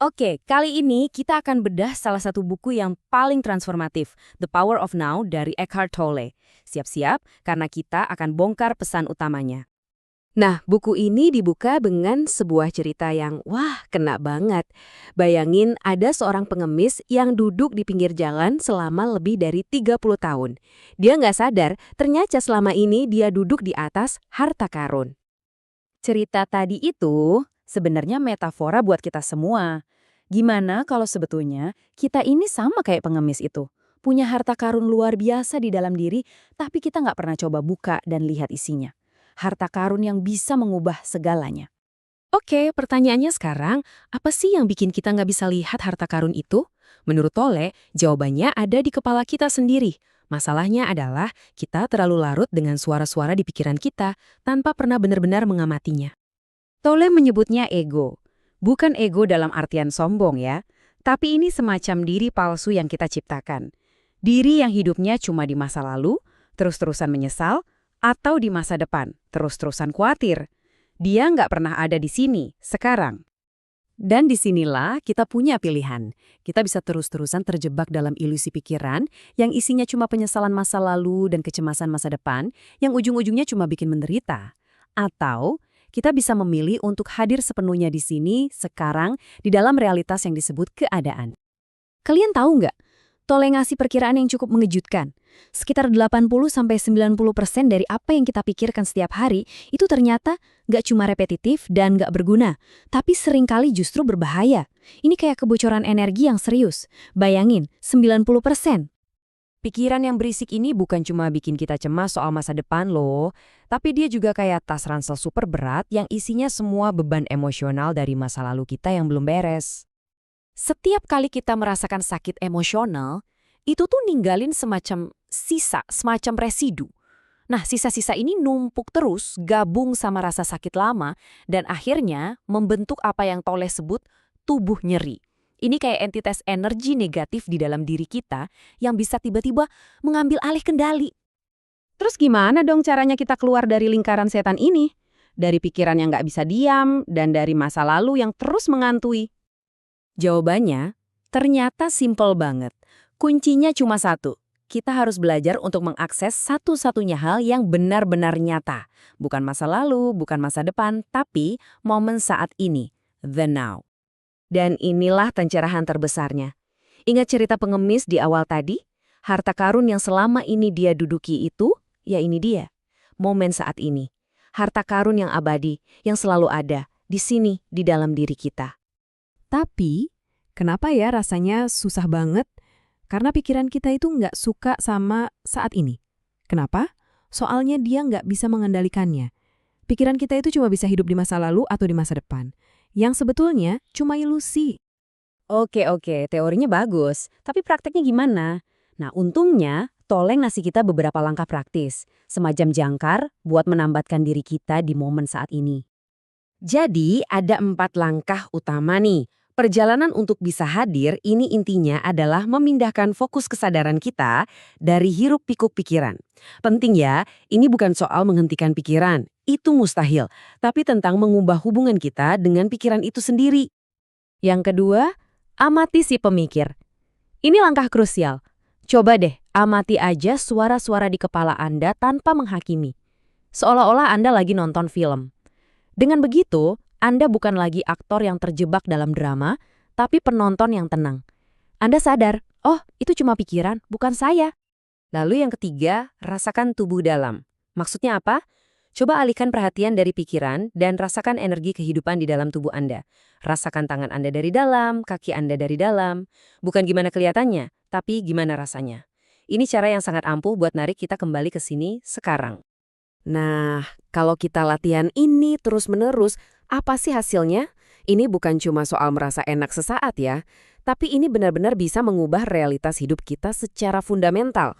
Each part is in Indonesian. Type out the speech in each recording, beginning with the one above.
Oke, kali ini kita akan bedah salah satu buku yang paling transformatif, The Power of Now dari Eckhart Tolle. Siap-siap, karena kita akan bongkar pesan utamanya. Nah, buku ini dibuka dengan sebuah cerita yang, wah, kena banget. Bayangin ada seorang pengemis yang duduk di pinggir jalan selama lebih dari 30 tahun. Dia nggak sadar, ternyata selama ini dia duduk di atas harta karun. Cerita tadi itu sebenarnya metafora buat kita semua. Gimana kalau sebetulnya kita ini sama kayak pengemis itu? Punya harta karun luar biasa di dalam diri, tapi kita nggak pernah coba buka dan lihat isinya. Harta karun yang bisa mengubah segalanya. Oke, pertanyaannya sekarang, apa sih yang bikin kita nggak bisa lihat harta karun itu? Menurut Tolle, jawabannya ada di kepala kita sendiri. Masalahnya adalah kita terlalu larut dengan suara-suara di pikiran kita tanpa pernah benar-benar mengamatinya. Tolle menyebutnya ego. Bukan ego dalam artian sombong ya, tapi ini semacam diri palsu yang kita ciptakan. Diri yang hidupnya cuma di masa lalu, terus-terusan menyesal, atau di masa depan, terus-terusan khawatir. Dia nggak pernah ada di sini, sekarang. Dan disinilah kita punya pilihan. Kita bisa terus-terusan terjebak dalam ilusi pikiran yang isinya cuma penyesalan masa lalu dan kecemasan masa depan yang ujung-ujungnya cuma bikin menderita. Atau kita bisa memilih untuk hadir sepenuhnya di sini, sekarang, di dalam realitas yang disebut keadaan. Kalian tahu nggak? Tolle ngasih perkiraan yang cukup mengejutkan. Sekitar 80-90% dari apa yang kita pikirkan setiap hari itu ternyata nggak cuma repetitif dan nggak berguna, tapi seringkali justru berbahaya. Ini kayak kebocoran energi yang serius. Bayangin, 90%. Pikiran yang berisik ini bukan cuma bikin kita cemas soal masa depan loh, tapi dia juga kayak tas ransel super berat yang isinya semua beban emosional dari masa lalu kita yang belum beres. Setiap kali kita merasakan sakit emosional, itu tuh ninggalin semacam sisa, semacam residu. Nah, sisa-sisa ini numpuk terus, gabung sama rasa sakit lama, dan akhirnya membentuk apa yang Tolle sebut tubuh nyeri. Ini kayak entitas energi negatif di dalam diri kita yang bisa tiba-tiba mengambil alih kendali. Terus gimana dong caranya kita keluar dari lingkaran setan ini? Dari pikiran yang nggak bisa diam, dan dari masa lalu yang terus mengantui. Jawabannya, ternyata simpel banget. Kuncinya cuma satu. Kita harus belajar untuk mengakses satu-satunya hal yang benar-benar nyata. Bukan masa lalu, bukan masa depan, tapi momen saat ini. The now. Dan inilah pencerahan terbesarnya. Ingat cerita pengemis di awal tadi? Harta karun yang selama ini dia duduki itu, ya ini dia. Momen saat ini. Harta karun yang abadi, yang selalu ada, di sini, di dalam diri kita. Tapi, kenapa ya rasanya susah banget? Karena pikiran kita itu nggak suka sama saat ini. Kenapa? Soalnya dia nggak bisa mengendalikannya. Pikiran kita itu cuma bisa hidup di masa lalu atau di masa depan. Yang sebetulnya cuma ilusi. Oke, teorinya bagus. Tapi prakteknya gimana? Nah, untungnya Tolle ngasih kita beberapa langkah praktis. Semacam jangkar buat menambatkan diri kita di momen saat ini. Jadi, ada 4 langkah utama nih. Perjalanan untuk bisa hadir ini intinya adalah memindahkan fokus kesadaran kita dari hiruk-pikuk pikiran. Penting ya, ini bukan soal menghentikan pikiran, itu mustahil, tapi tentang mengubah hubungan kita dengan pikiran itu sendiri. Yang kedua, amati si pemikir. Ini langkah krusial. Coba deh, amati aja suara-suara di kepala Anda tanpa menghakimi. Seolah-olah Anda lagi nonton film. Dengan begitu, Anda bukan lagi aktor yang terjebak dalam drama, tapi penonton yang tenang. Anda sadar, oh itu cuma pikiran, bukan saya. Lalu yang ketiga, rasakan tubuh dalam. Maksudnya apa? Coba alihkan perhatian dari pikiran dan rasakan energi kehidupan di dalam tubuh Anda. Rasakan tangan Anda dari dalam, kaki Anda dari dalam. Bukan gimana kelihatannya, tapi gimana rasanya. Ini cara yang sangat ampuh buat narik kita kembali ke sini sekarang. Nah, kalau kita latihan ini terus-menerus, apa sih hasilnya? Ini bukan cuma soal merasa enak sesaat ya, tapi ini benar-benar bisa mengubah realitas hidup kita secara fundamental.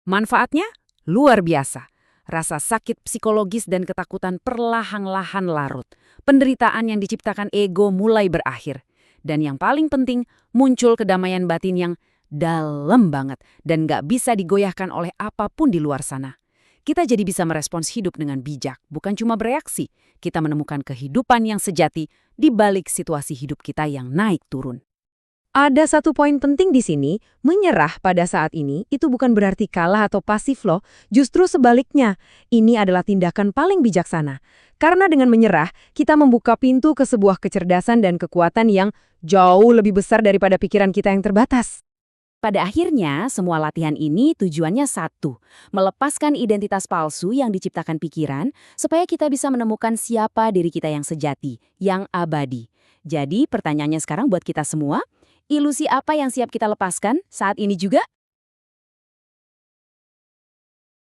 Manfaatnya? Luar biasa. Rasa sakit psikologis dan ketakutan perlahan-lahan larut. Penderitaan yang diciptakan ego mulai berakhir. Dan yang paling penting, muncul kedamaian batin yang dalam banget dan gak bisa digoyahkan oleh apapun di luar sana. Kita jadi bisa merespons hidup dengan bijak, bukan cuma bereaksi. Kita menemukan kehidupan yang sejati di balik situasi hidup kita yang naik turun. Ada satu poin penting di sini, menyerah pada saat ini itu bukan berarti kalah atau pasif loh, justru sebaliknya. Ini adalah tindakan paling bijaksana. Karena dengan menyerah, kita membuka pintu ke sebuah kecerdasan dan kekuatan yang jauh lebih besar daripada pikiran kita yang terbatas. Pada akhirnya, semua latihan ini tujuannya satu, melepaskan identitas palsu yang diciptakan pikiran, supaya kita bisa menemukan siapa diri kita yang sejati, yang abadi. Jadi, pertanyaannya sekarang buat kita semua, ilusi apa yang siap kita lepaskan saat ini juga?